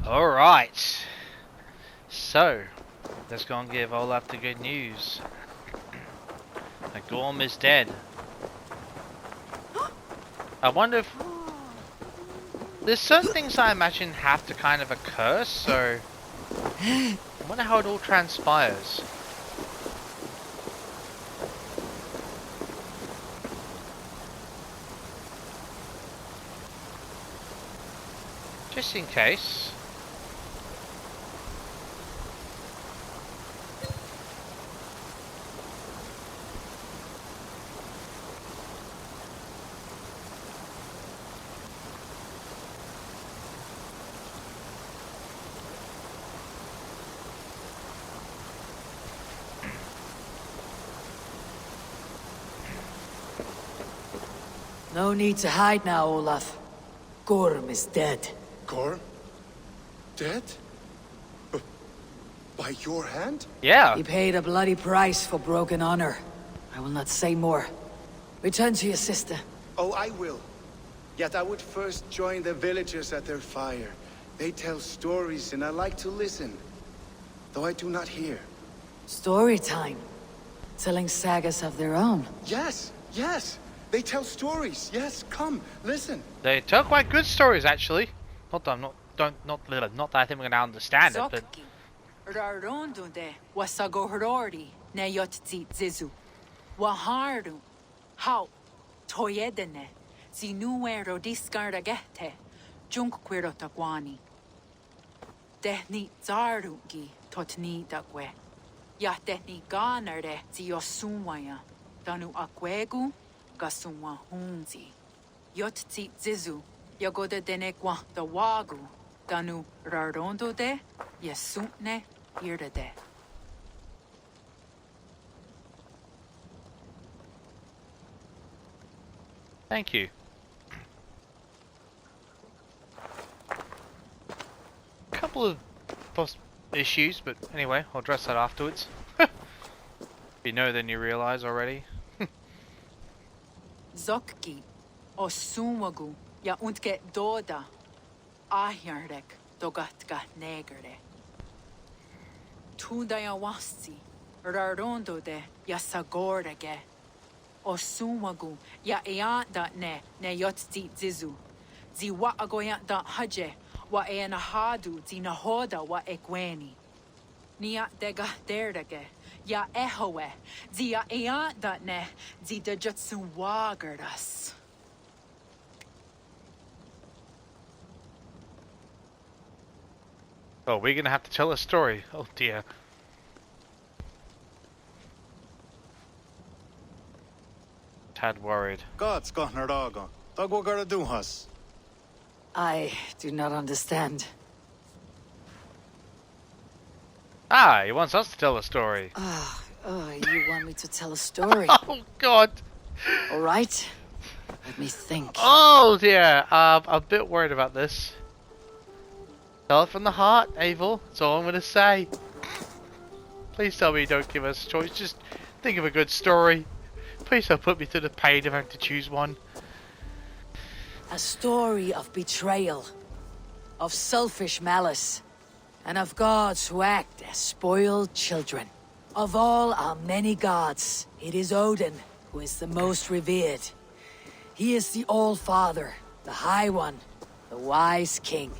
Alright. So, let's go and give Olaf the good news. The Gorm is dead. I wonder if... There's certain things I imagine have to kind of occur, so... I wonder how it all transpires. Just in case. No need to hide now, Olaf. Gorm is dead. Gorm? Dead? By your hand? Yeah. He paid a bloody price for broken honor. I will not say more. Return to your sister. Oh, I will. Yet I would first join the villagers at their fire. They tell stories and I like to listen. Though I do not hear. Story time. Telling sagas of their own. Yes, yes. They tell stories. Yes, come, listen. They tell quite good stories, actually. Not that I think we're gonna understand it, but... Rarondunde wasagorori ne yotzi zizu. Waharu. How? Toyedene. Zinuero discardagete. Junkquirotagwani. Dehni zarugi totni dagwe. Ya dehni ganare ziosumwaya. Danu akwegu gasumwa hunzi. Yotzi zizu. Yagoda denekwa da wagu. Danu rarondo de. Yesune irdade. Thank you. Couple of issues, but anyway, I'll address that afterwards. If you know, then you realize already. Zokki. Osumagu. Ya untke doda. Ahjarek. Dogatka negere. Tudaya wasti. Rarondo de. Yasagorege. Osumagu. Ya eanda ne yotzi zizu. Zi wa agoya da haje. Wa enahadu zi nahoda wa ekweni. Nia dega derdege. Ya ehoe. Zi ya eanda ne. Zi de jutsu wagardas. Oh, we're gonna have to tell a story. Oh dear. Tad worried. God's got her dog on. Dog what gotta do us? I do not understand. Ah, he wants us to tell a story. You want me to tell a story? Oh God. All right. Let me think. Oh dear. I'm a bit worried about this. Tell it from the heart, Eivor. That's all I'm gonna say. Please tell me you don't give us a choice. Just think of a good story. Please don't put me through the pain of having to choose one. A story of betrayal, of selfish malice, and of gods who act as spoiled children. Of all our many gods, it is Odin who is the most revered. He is the All-Father, the High One, the Wise King.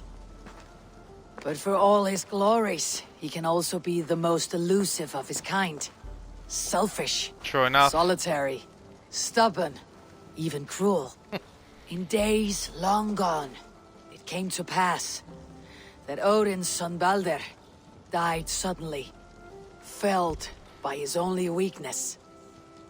But for all his glories, he can also be the most elusive of his kind. Selfish, True enough. solitary, stubborn, even cruel. In days long gone, it came to pass that Odin's son Balder died suddenly, felled by his only weakness,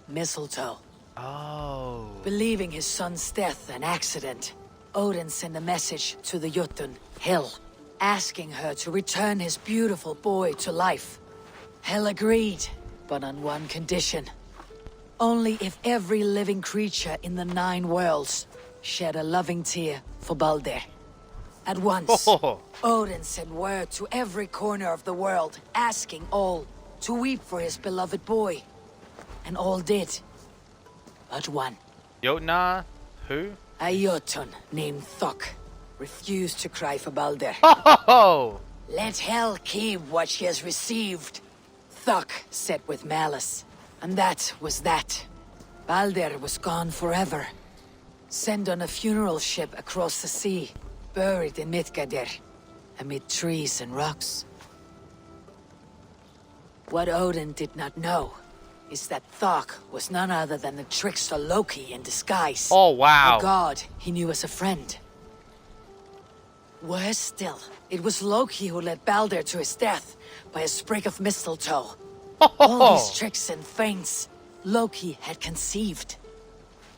mistletoe. Oh. Believing his son's death an accident, Odin sent a message to the Jotun, Hel, asking her to return his beautiful boy to life. Hel agreed, but on one condition. Only if every living creature in the 9 worlds shed a loving tear for Balder. At once, Odin sent word to every corner of the world, asking all to weep for his beloved boy. And all did. But one. Jotnar? Who? A Jotun named Thok refused to cry for Balder. Ho ho ho! Let hell keep what she has received. Thok said with malice. And that was that. Balder was gone forever. Sent on a funeral ship across the sea. Buried in Midgardir. Amid trees and rocks. What Odin did not know is that Thok was none other than the trickster Loki in disguise. Oh wow! A god he knew as a friend. Worse still, it was Loki who led Balder to his death by a sprig of mistletoe. All these tricks and feints Loki had conceived.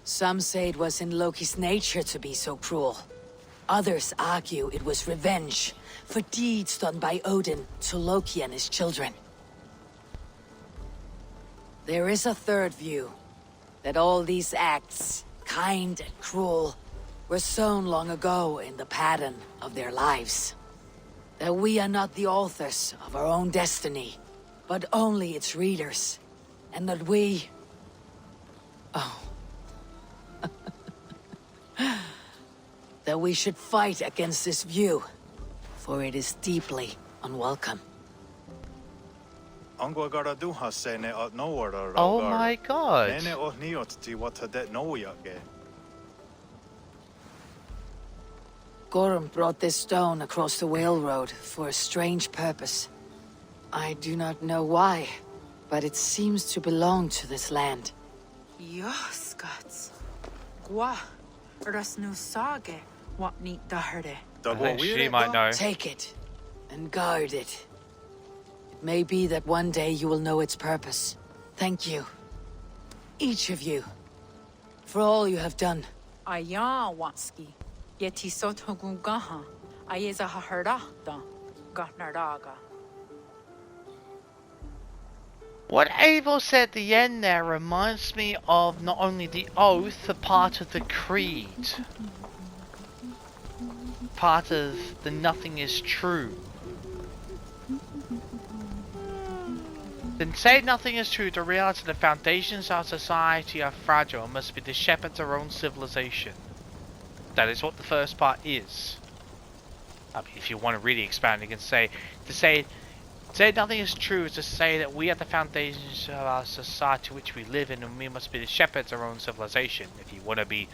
Some say it was in Loki's nature to be so cruel. Others argue it was revenge for deeds done by Odin to Loki and his children. There is a third view, that all these acts, kind and cruel, were sown long ago in the pattern of their lives. That we are not the authors of our own destiny, but only its readers. And that we... Oh. That we should fight against this view, for it is deeply unwelcome. Oh Oh my god! Gorm brought this stone across the whale road for a strange purpose. I do not know why, but it seems to belong to this land. Jöskats. Gwa. Ras nu sage. What neat daherde. I think she might know. Take it, and guard it. It may be that one day you will know its purpose. Thank you. Each of you. For all you have done. Aya wanski. Yeti sotogu gaha. Ayeza haherda. Gahnardaga. What Eivor said at the end there reminds me of not only the oath, but part of the creed. Part of the nothing is true. Then say nothing is true to realize that the foundations of society are fragile and must be the shepherds of our own civilization. That is what the first part is. I mean, if you want to really expand, you can say nothing is true is to say that we are the foundations of our society which we live in, and we must be the shepherds of our own civilization. If you want to be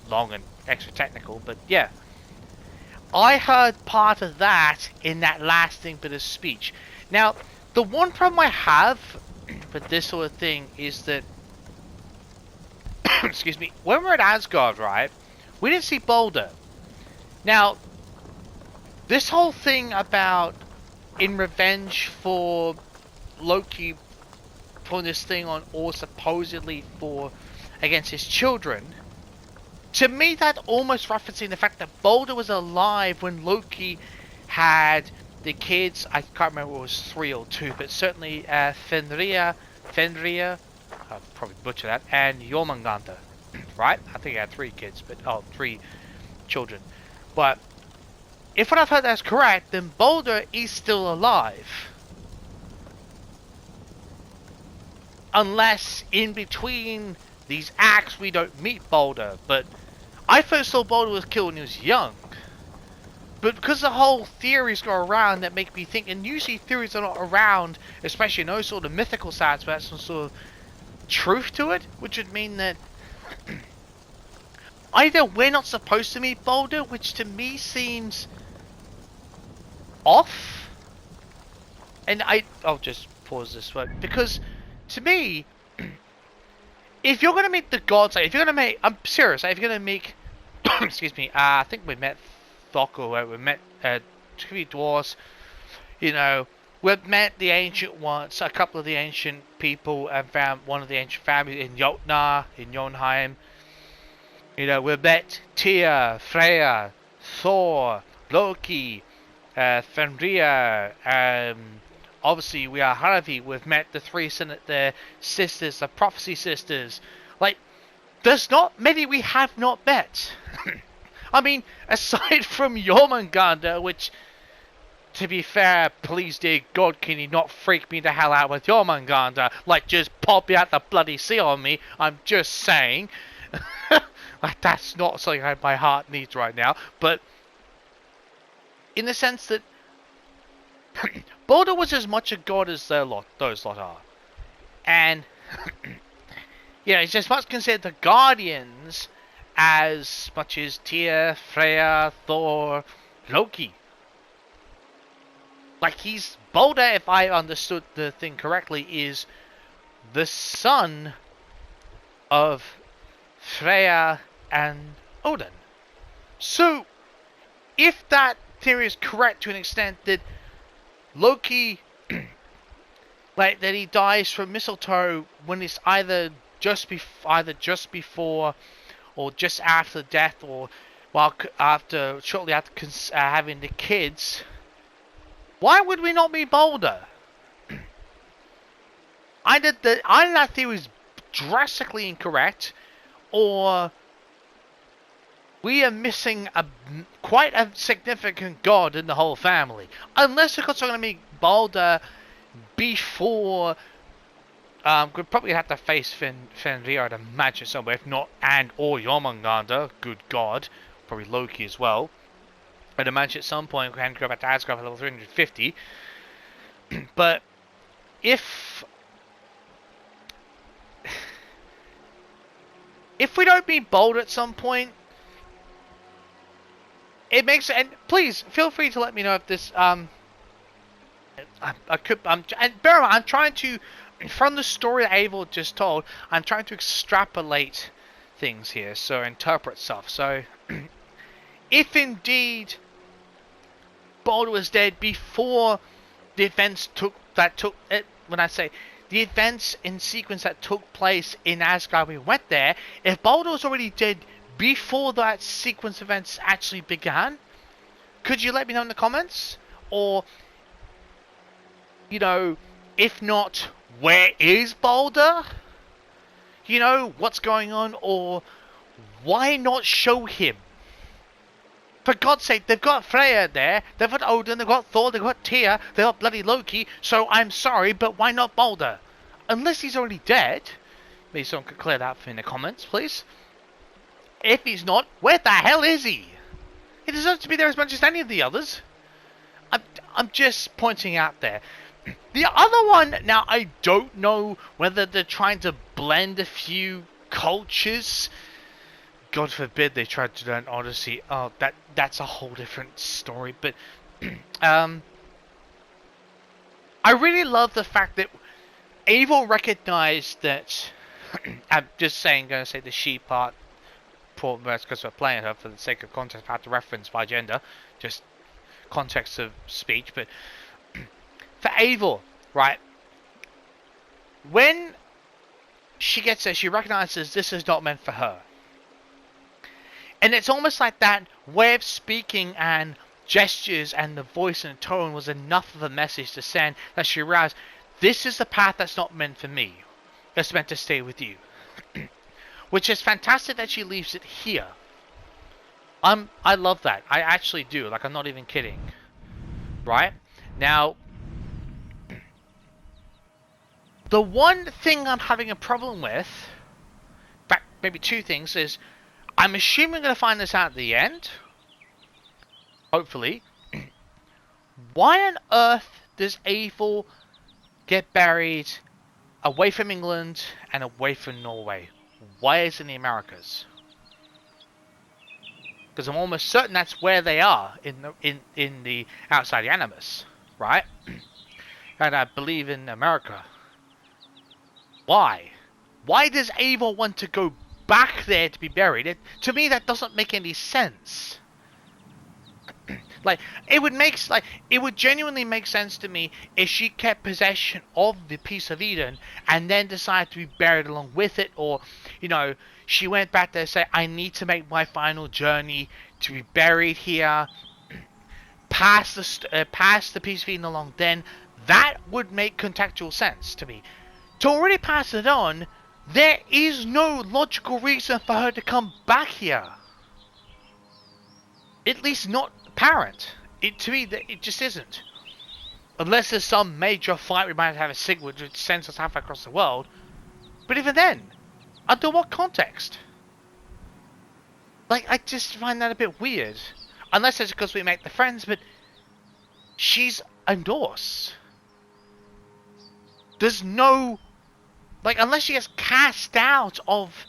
long and extra technical, but yeah. I heard part of that in that last thing bit of speech. Now, the one problem I have with this sort of thing is that, excuse me, when we're at Asgard, right, we didn't see Balder. Now, this whole thing about in revenge for Loki putting this thing on, or supposedly for against his children, to me that almost referencing the fact that Balder was alive when Loki had the kids. I can't remember if it was 3 or 2, but certainly Fenrir, I'll probably butcher that, and Jormungandr, right? I think he had 3 kids, but 3 children. But if what I've heard that's correct, then Balder is still alive. Unless in between these acts we don't meet Balder. But I first saw Balder was killed when he was young. But because the whole theories go around that make me think, and usually theories are not around, especially in those sort of mythical sides, but that's some sort of truth to it, which would mean that either we're not supposed to meet Balder, which to me seems off, and I'll just pause this one, because to me, if you're going to meet the gods, if you're going to make, I'm serious, if you're going to make, excuse me, I think we met Thok, or we met 3 dwarves, you know, we've met the ancient ones, a couple of the ancient people, and found one of the ancient families in Jotnar, in Jotunheim. You know, we've met Tyr, Freya, Thor, Loki, Fenrir, obviously we are Harvey. We've met the 3 sisters, the prophecy sisters. Like, there's not many we have not met. I mean, aside from Jormungandr, which, to be fair, please dear God, can you not freak me the hell out with Jormungandr? Like, just pop out the bloody sea on me. I'm just saying. Like, that's not something my heart needs right now. But in the sense that Baldur was as much a god as those lot are. And, he's as much considered the guardians as much as Tyr, Freya, Thor, Loki. Like, Baldur, if I understood the thing correctly, is the son of Freya and Odin. So, if that theory is correct to an extent that Loki, like that he dies from mistletoe when it's either just before or just after death, or shortly after having the kids, why would we not be Baldur? Either that theory is drastically incorrect, or we are missing quite a significant god in the whole family. Unless of course we're going to make Baldur before... we're probably have to face Fenrir, I'd imagine somewhere. If not, or Jormungandr, good god. Probably Loki as well. I'd imagine at some point we can go back to Asgard for level 350. But if we don't meet Baldur at some point, it makes, and please feel free to let me know if this and bear in mind, I'm trying to, from the story that Eivor just told, I'm trying to extrapolate things here, so interpret stuff. So if indeed Baldur was dead before the events when I say the events in sequence that took place in Asgard, we went there. If Baldur was already dead before that sequence of events actually began, could you let me know in the comments? Or, if not, where is Baldur? What's going on? Or why not show him? For God's sake, they've got Freya there, they've got Odin, they've got Thor, they've got Tyr, they've got bloody Loki, so I'm sorry, but why not Baldur? Unless he's already dead. Maybe someone could clear that for me in the comments, please. If he's not, where the hell is he? He deserves to be there as much as any of the others. I'm just pointing out there. The other one, now I don't know whether they're trying to blend a few cultures. God forbid they tried to do an Odyssey. Oh, that's a whole different story. But I really love the fact that Eivor recognized that. I'm just saying, going to say the she part, because we're playing her for the sake of context. I have to reference by gender, just context of speech. But for Eivor, right, when she gets there, she recognizes this is not meant for her. And it's almost like that way of speaking and gestures and the voice and tone was enough of a message to send that she realized this is the path that's not meant for me. That's meant to stay with you. Which is fantastic that she leaves it here. I love that. I actually do. Like, I'm not even kidding. Right? Now, the one thing I'm having a problem with, in fact, maybe two things, is I'm assuming I'm going to find this out at the end. Hopefully. Why on earth does Eivor get buried away from England and away from Norway? Why is it in the Americas? Because I'm almost certain that's where they are in the outside the animus, right? And I believe in America. Why? Why does Eivor want to go back there to be buried? To me, that doesn't make any sense. It would genuinely make sense to me if she kept possession of the piece of Eden and then decided to be buried along with it, or, she went back there and said, I need to make my final journey to be buried here, pass the piece of Eden along. Then that would make contextual sense to me. To already pass it on, there is no logical reason for her to come back here. At least not apparent. To me, it just isn't. Unless there's some major fight we might have a Sigurd which sends us halfway across the world. But even then, under what context? I just find that a bit weird. Unless it's because we make the friends, but she's a Norse. There's no, like, unless she gets cast out of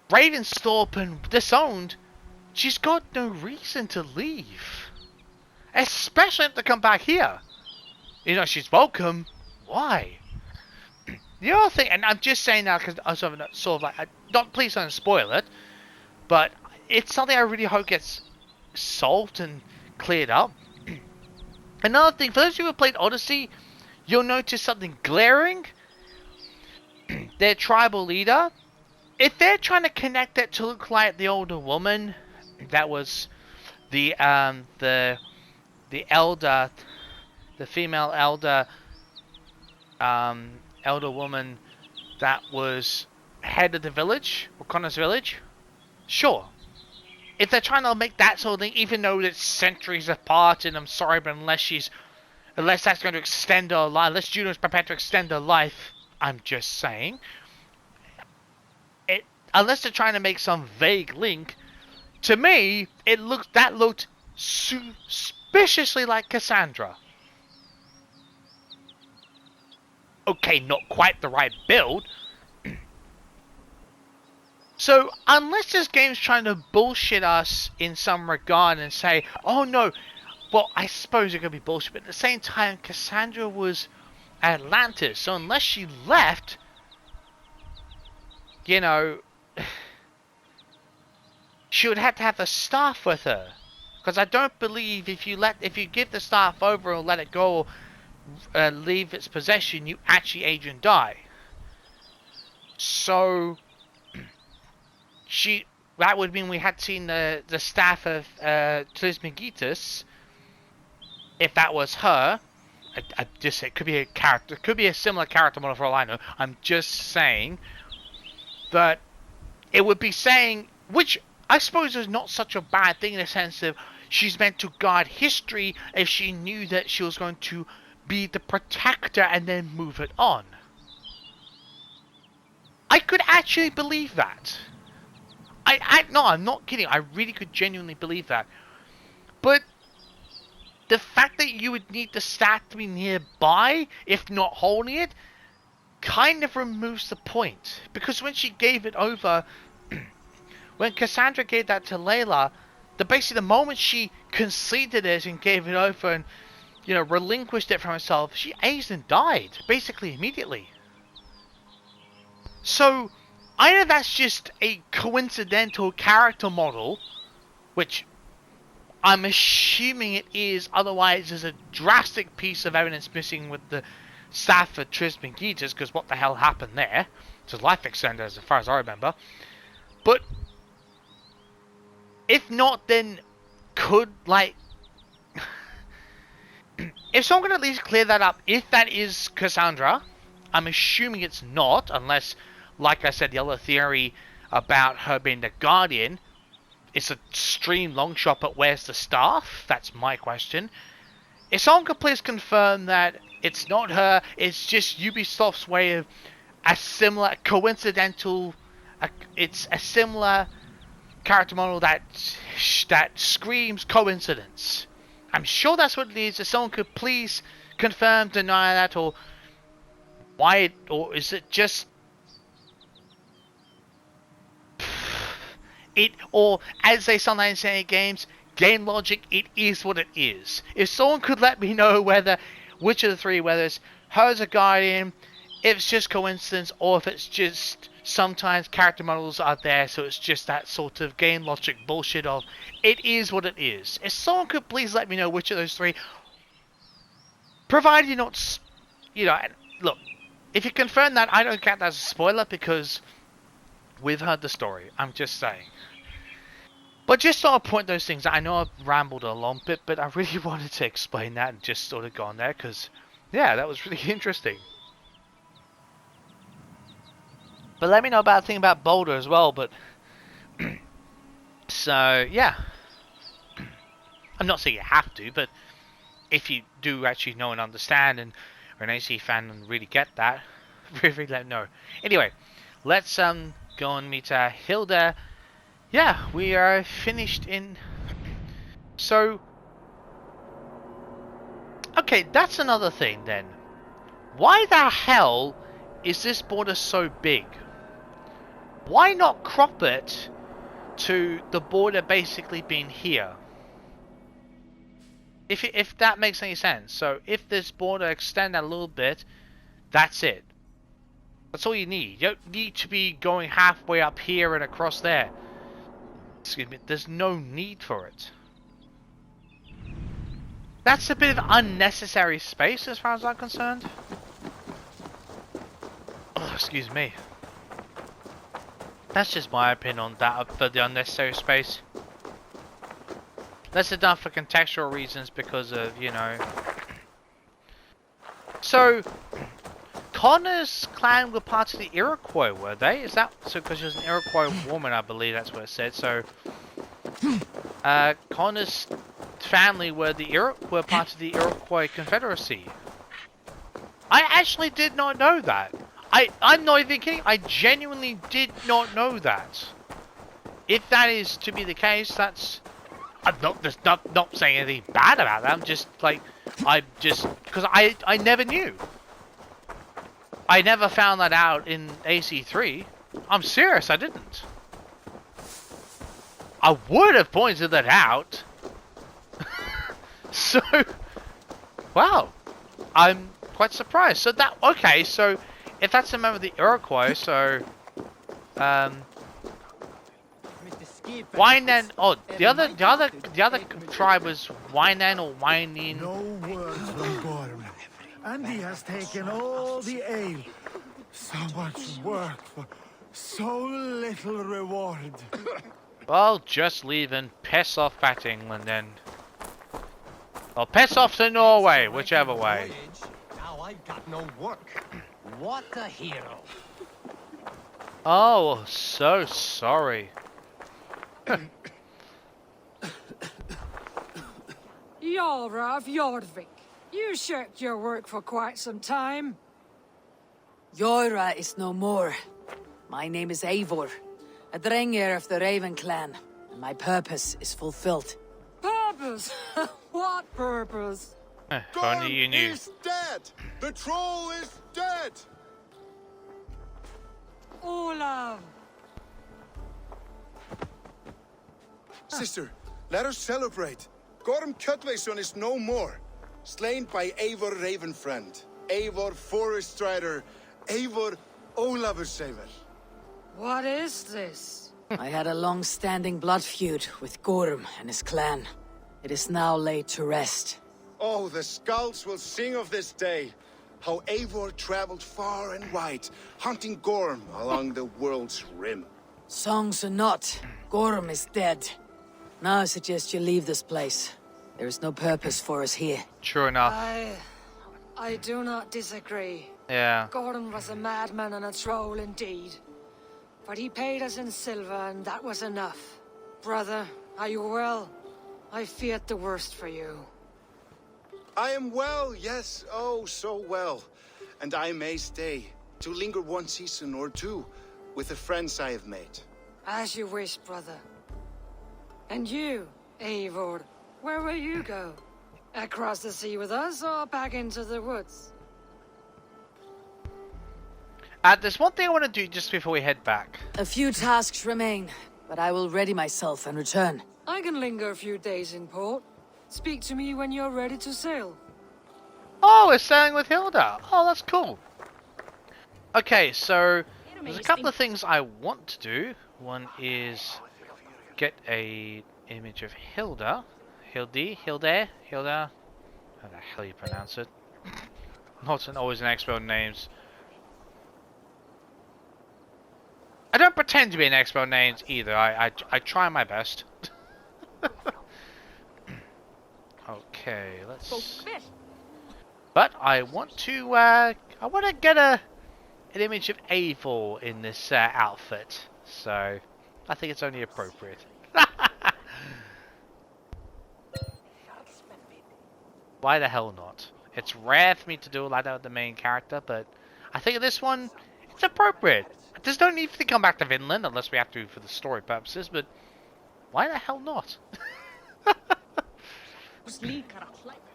Ravensthorpe and disowned, she's got no reason to leave. Especially if they come back here. You know, she's welcome. Why? The other thing, and I'm just saying that because I sort of like, please don't spoil it, but it's something I really hope gets solved and cleared up. Another thing, for those of you who played Odyssey, you'll notice something glaring. Their tribal leader, if they're trying to connect it to look like the older woman, that was the elder, the female elder, elder woman that was head of the village, O'Connor's village, sure. If they're trying to make that sort of thing, even though it's centuries apart, and I'm sorry, but unless that's going to extend her life, unless Juno's prepared to extend her life, I'm just saying, unless they're trying to make some vague link, to me, that looked suspiciously like Cassandra. Okay, not quite the right build. So, unless this game's trying to bullshit us in some regard and say, oh no, well, I suppose it could be bullshit, but at the same time, Cassandra was Atlantis, so unless she left, you know, she would have to have the staff with her. Because I don't believe if you give the staff over or let it go, leave its possession, you actually age and die. So that would mean we had seen the staff of Trismegistus. If that was her, I just say it could be a character, it could be a similar character model for all I know. I'm just saying that it would be saying, which I suppose is not such a bad thing in the sense of she's meant to guard history if she knew that she was going to be the protector and then move it on. I could actually believe that. No, I'm not kidding. I really could genuinely believe that. But the fact that you would need the staff to be nearby, if not holding it, kind of removes the point. Because when she gave it over, when Cassandra gave that to Layla, basically the moment she conceded it and gave it over and, you know, relinquished it from herself, she aged and died, basically immediately. So, either that's just a coincidental character model, which I'm assuming it is, otherwise there's a drastic piece of evidence missing with the staff for Trismegistus, because what the hell happened there? It's a life extender as far as I remember. But if not, then could, like, if someone could at least clear that up, if that is Cassandra, I'm assuming it's not, unless, like I said, the other theory about her being the Guardian, it's a stream long shot, but where's the staff? That's my question. If someone could please confirm that it's not her, it's just Ubisoft's way of a similar, coincidental, it's a similar character model that screams coincidence. I'm sure that's what it is. If someone could please confirm, deny that, or why, or is it just it, or as they sometimes say in games, game logic, it is what it is. If someone could let me know which of the three, whether it's her as a Guardian, if it's just coincidence, or if it's just sometimes character models are there, so it's just that sort of game logic bullshit of it is what it is. If someone could please let me know which of those three, provided you're not, you know, look, if you confirm that, I don't count that as a spoiler because we've heard the story. I'm just saying. But just sort of point those things out. I know I've rambled a long bit, but I really wanted to explain that and just sort of go on there because, yeah, that was really interesting. But let me know about the thing about Boulder as well, but so, yeah. I'm not saying you have to, but if you do actually know and understand and are an AC fan and really get that, really let me know. Anyway, let's go and meet Hilda. Yeah, we are finished in... So, Okay, that's another thing then. Why the hell is this border so big? Why not crop it to the border basically being here? If that makes any sense. So if this border extend a little bit, that's it. That's all you need. You don't need to be going halfway up here and across there. Excuse me, there's no need for it. That's a bit of unnecessary space as far as I'm concerned. Oh, excuse me. That's just my opinion on that, for the unnecessary space. That's done for contextual reasons because of, you know. So, Connor's clan were part of the Iroquois, were they? Is that so? Because she was an Iroquois woman, I believe that's what it said. So, Connor's family were part of the Iroquois Confederacy. I actually did not know that. I'm not even kidding. I genuinely did not know that. If that is to be the case, that's. I'm not saying anything bad about that. I'm just like, because I never knew. I never found that out in AC3. I'm serious, I didn't. I would have pointed that out. So, wow, I'm quite surprised. So that okay. So if that's a member of the Iroquois, so Winan. Oh, the other tribe was Winan or Winin. No words from Gorm. And he has taken all the ale. So much work for so little reward. Well, just leave and piss off back to England then. Or piss off to Norway, whichever way. Now I've got no work. What a hero. Oh, so sorry. Eivor of Jorvik, you shirked your work for quite some time. Jorah is no more. My name is Eivor, a Drengir of the Raven clan, and my purpose is fulfilled. Purpose? What purpose? If only you knew. is dead! The troll is dead! Olav! Sister, let us celebrate. Gorm Kjötveson is no more. Slain by Eivor Ravenfriend, Eivor Forest Strider, Eivor Ólafursever. What is this? I had a long-standing blood feud with Gorm and his clan. It is now laid to rest. Oh, the skulls will sing of this day. How Eivor traveled far and wide, hunting Gorm along the world's rim. Songs or not, Gorm is dead. Now I suggest you leave this place. There is no purpose for us here. True enough. I do not disagree. Yeah. Gordon was a madman and a troll indeed. But he paid us in silver and that was enough. Brother, are you well? I feared the worst for you. I am well, yes, oh, so well. And I may stay, to linger one season or two, with the friends I have made. As you wish, brother. And you, Eivor, where will you go? Across the sea with us or back into the woods? There's one thing I want to do just before we head back. A few tasks remain, but I will ready myself and return. I can linger a few days in port. Speak to me when you're ready to sail. Oh, we're sailing with Hilda. Oh, that's cool. Okay, so there's a couple of things I want to do. One is get a image of Hilda. Hilda. How the hell you pronounce it? Not always an expert on names. I don't pretend to be an expert on names either. I try my best. Okay, let's. But I want to get an image of Eivor in this outfit. So I think it's only appropriate. Why the hell not? It's rare for me to do like that with the main character, but I think in this one, it's appropriate. There's no need to come back to Vinland unless we have to for the story purposes, but why the hell not?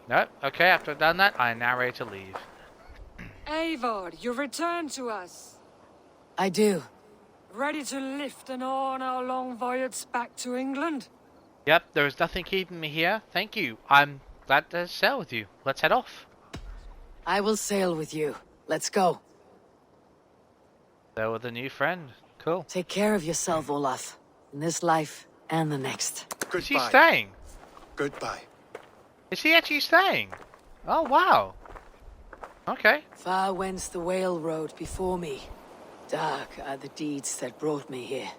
No, okay, after I've done that, I am now ready to leave. Eivor, you return to us. I do. Ready to lift and on our long voyage back to England? Yep, there is nothing keeping me here. Thank you. I'm glad to sail with you. Let's head off. I will sail with you. Let's go. Sail with a new friend. Cool. Take care of yourself, Olaf. In this life and the next. Is he Goodbye. staying? Goodbye. Is he actually staying? Oh, wow. Okay. Far wends the whale road before me. Dark are the deeds that brought me here.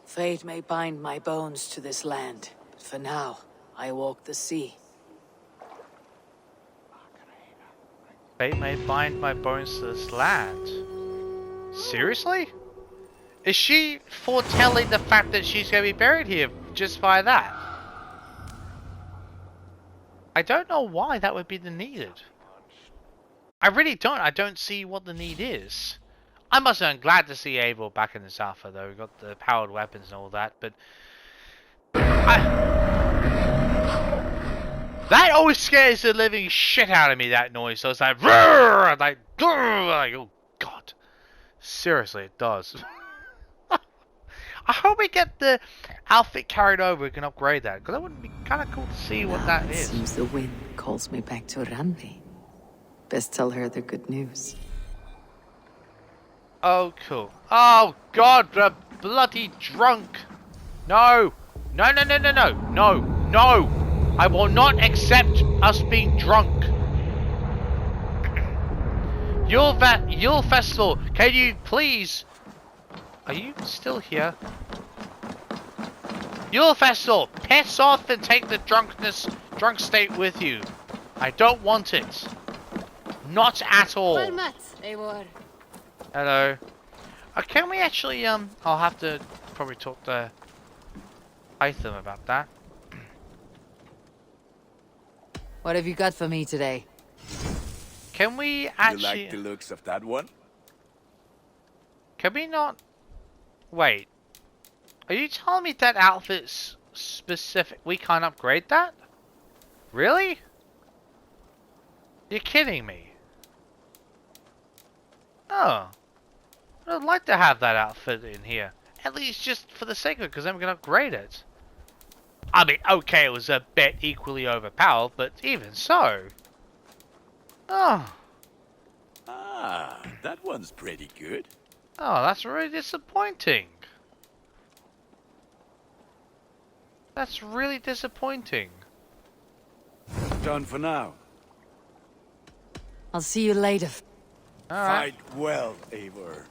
Fate may bind my bones to this land, but for now, I walk the sea. Fate may bind my bones to this land. Seriously? Is she foretelling the fact that she's going to be buried here just by that? I don't know why that would be the needed. I really don't. I don't see what the need is. I must say I'm glad to see Eivor back in the Alpha though. We got the powered weapons and all that, but that always scares the living shit out of me, that noise. So it's like, roar, like, oh god. Seriously, it does. I hope we get the outfit carried over. We can upgrade that, because that would be kind of cool to see what that is. Seems the wind calls me back to Randi. Best tell her the good news. Oh, cool. Oh, God, the bloody drunk. No. No, no, no, no, no. No, no. I will not accept us being drunk. Yule Festival, can you please... Are you still here? Yule Festival, piss off and take the drunk state with you. I don't want it. Not at all. Well met, Eivor. Hello. Can we actually, I'll have to probably talk to Hytham about that. What have you got for me today? Can we You actually... like the looks of that one? Can we not... Wait. Are you telling me that outfit's specific? We can't upgrade that? Really? You're kidding me. Oh. I'd like to have that outfit in here. At least just for the sake of it, because then we can upgrade it. I mean, okay, it was a bit equally overpowered, but even so. Oh. Ah, that one's pretty good. Oh, that's really disappointing. That's really disappointing. Done for now. I'll see you later. Alright. Fight well, Eivor.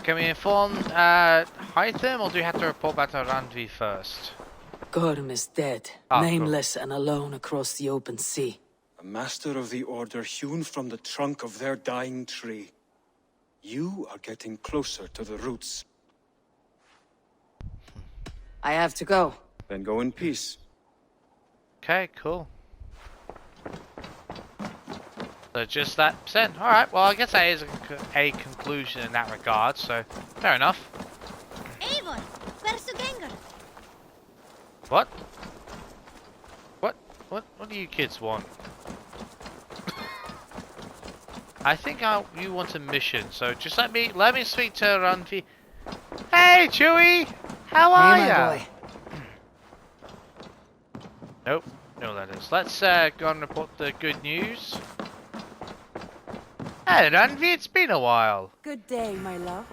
Can we inform Hytham, or do we have to report back to Randvi first? Gorm is dead, Ah, cool. nameless and alone across the open sea. A master of the order hewn from the trunk of their dying tree. You are getting closer to the roots. I have to go. Then go in peace. Okay, cool. So just that percent. Alright, well I guess that is a conclusion in that regard, so fair enough. Eivor, where's the Gengar? What? What do you kids want? I think you want a mission, so just let me speak to Randvi. Hey Chewie! How are Hey, my ya? boy. Nope, no that is. Let's go and report the good news. Hey Randvi, it's been a while. Good day, my love.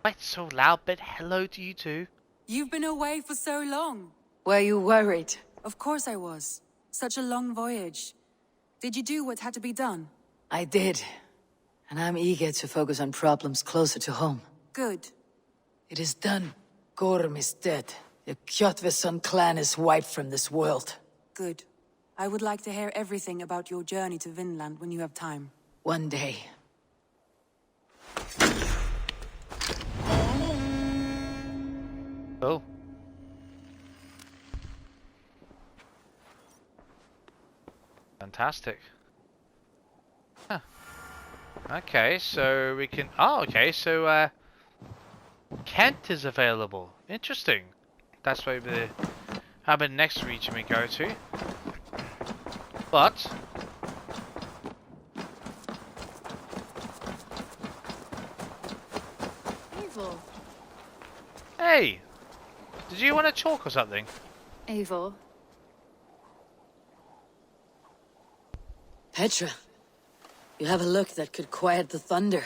Quite so loud, but hello to you too. You've been away for so long. Were you worried? Of course I was. Such a long voyage. Did you do what had to be done? I did. And I'm eager to focus on problems closer to home. Good. It is done. Gorm is dead. The Kjotveson clan is wiped from this world. Good. I would like to hear everything about your journey to Vinland when you have time. One day. Cool. Fantastic. Huh. Okay, so we can... Oh, okay, so, Kent is available. Interesting. That's where the how about next region we go to. But Eivor. hey, did you want to talk or something? Eivor. Petra, you have a look that could quiet the thunder.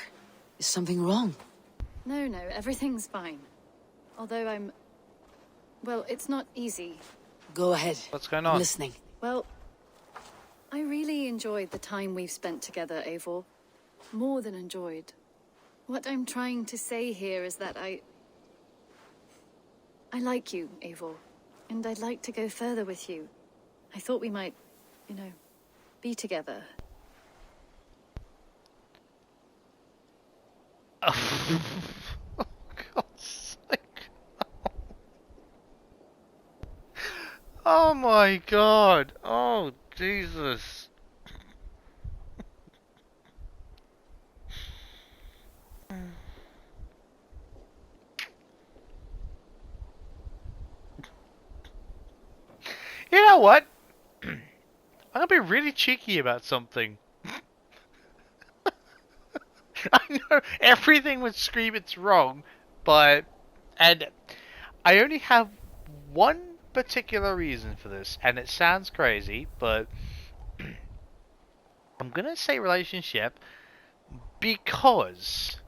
Is something wrong? No, everything's fine. Although I'm... Well, it's not easy. Go ahead. What's going I'm on? listening. Well, I really enjoyed the time we've spent together, Eivor. More than enjoyed. What I'm trying to say here is that I like you, Eivor. And I'd like to go further with you. I thought we might, be together. Oh, God's sake. Oh my God. Oh, Jesus. You know what? I'm gonna be really cheeky about something. I know everything would scream it's wrong, and I only have one particular reason for this, and it sounds crazy, but I'm gonna say relationship because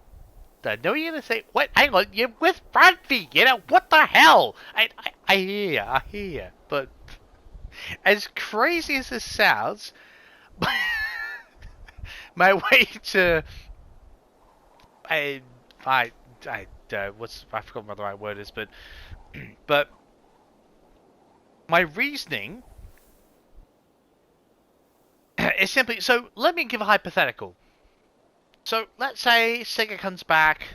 I know you're gonna say, "What? Hang on, you're with Bradby, what the hell?" I hear you, but as crazy as this sounds, my way to I forgot what the right word is, but my reasoning is simply, so let me give a hypothetical. So let's say Sigurd comes back,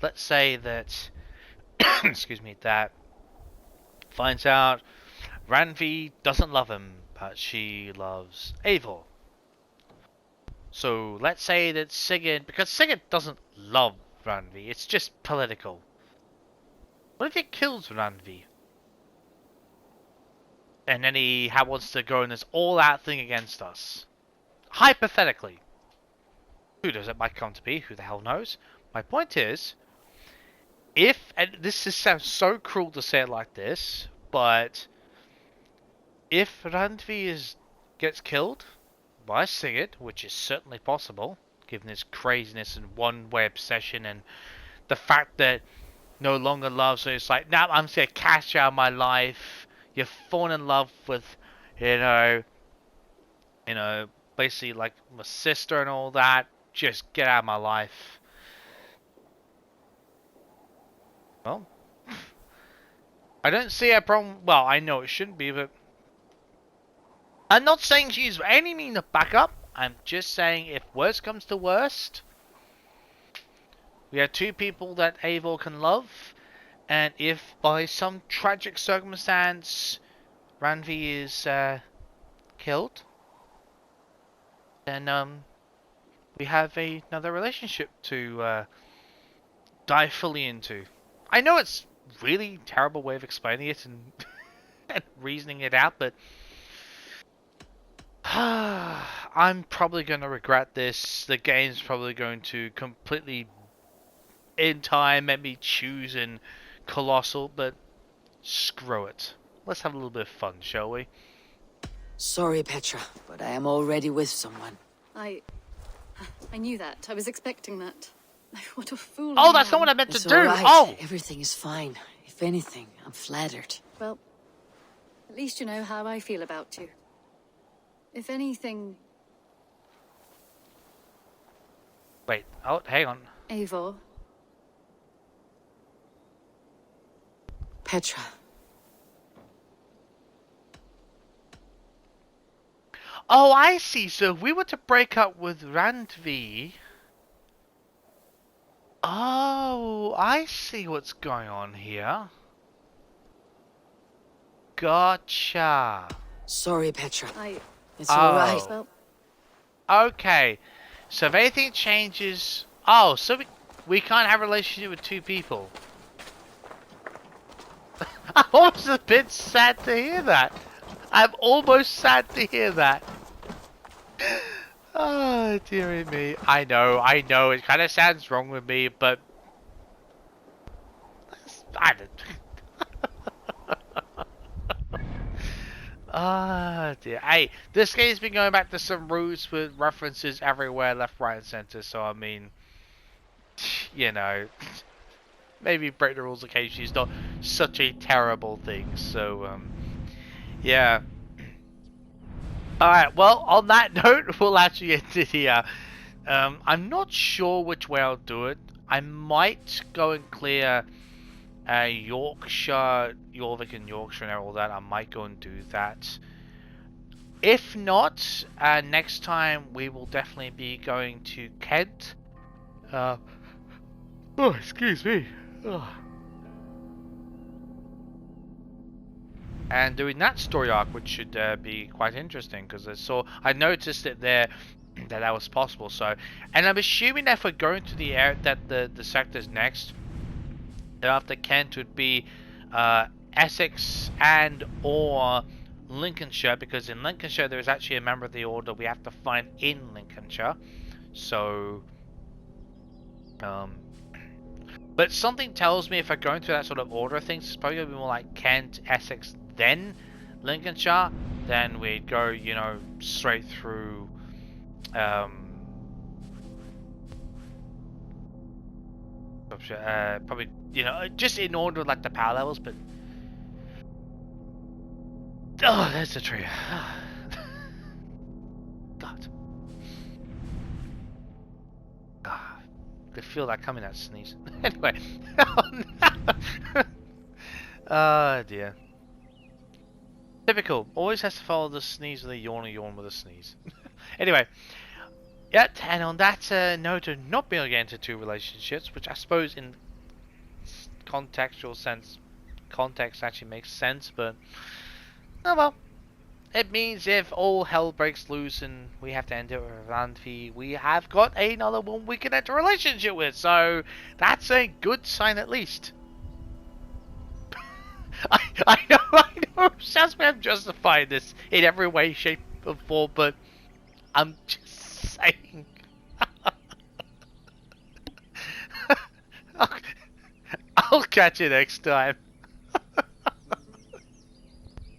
let's say that excuse me, that finds out Randvi doesn't love him, but she loves Eivor. So let's say that Sigurd, because Sigurd doesn't love Randvi, it's just political. What if he kills Randvi? And then he wants to go in this all-out thing against us. Hypothetically. Who does it might come to be? Who the hell knows? My point is, if, and this sounds so cruel to say it like this, but if Randvi gets killed by Sigurd, which is certainly possible, given his craziness and one-way obsession and the fact that no longer loves her, it's like, now I'm just gonna cast you out of my life. You've fallen in love with, basically like my sister and all that. Just get out of my life. Well, I don't see a problem. Well, I know it shouldn't be, but I'm not saying she's any means of backup. I'm just saying if worst comes to worst, we have two people that Eivor can love, and if by some tragic circumstance Randvi is killed, then we have another relationship to dive fully into. I know it's really terrible way of explaining it and, and reasoning it out, but I'm probably going to regret this. The game's probably going to completely, in time, make me choose in Colossal, but screw it. Let's have a little bit of fun, shall we? Sorry, Petra, but I am already with someone. I knew that. I was expecting that. What a fool. Oh, that's not what I meant to It's do! all right. Oh! Everything is fine. If anything, I'm flattered. Well, at least you know how I feel about you. If anything... Wait, oh, hang on. Eivor. Petra. Oh, I see. So if we were to break up with Randvi... Oh, I see what's going on here. Gotcha. Sorry, Petra. It's Oh. all right. Well, Okay. So if anything changes... Oh, so we... We can't have a relationship with two people. I'm almost a bit sad to hear that. I'm almost sad to hear that. Oh, dearie me. I know. It kind of sounds wrong with me, but... I don't... Ah, dear. Hey, this game's been going back to some roots with references everywhere, left, right, and center, so I mean... You know... Maybe break the rules occasionally is not such a terrible thing, so, yeah. Alright, well, on that note, we'll actually end it here. I'm not sure which way I'll do it. I might go and clear Yorkshire, Jorvik and Yorkshire and all that. I might go and do that. If not, next time we will definitely be going to Kent. Oh, excuse me. Oh. And doing that story arc, which should be quite interesting, because I noticed it there that was possible. So, and I'm assuming that if we're going to the area that the sectors next, that after Kent would be Essex and or Lincolnshire, because in Lincolnshire there is actually a member of the order we have to find in Lincolnshire. So, but something tells me if I go into that sort of order of things, it's probably going to be more like Kent, Essex, then Lincolnshire. Then we'd go, you know, straight through, probably, you know, just in order like the power levels, but... Oh, there's the tree. God. I feel that coming, that sneeze. Anyway. Oh dear. Typical. Always has to follow the sneeze with a yawn, or yawn with a sneeze. Anyway. Yeah, and on that note of not being able to get into two relationships, which I suppose in contextual sense, context actually makes sense, but oh well. It means if all hell breaks loose and we have to end it with Randvi, we have got another one we can enter a relationship with, so that's a good sign at least. I know, sounds like I'm justifying this in every way, shape, or form, but I'm just saying. I'll catch you next time.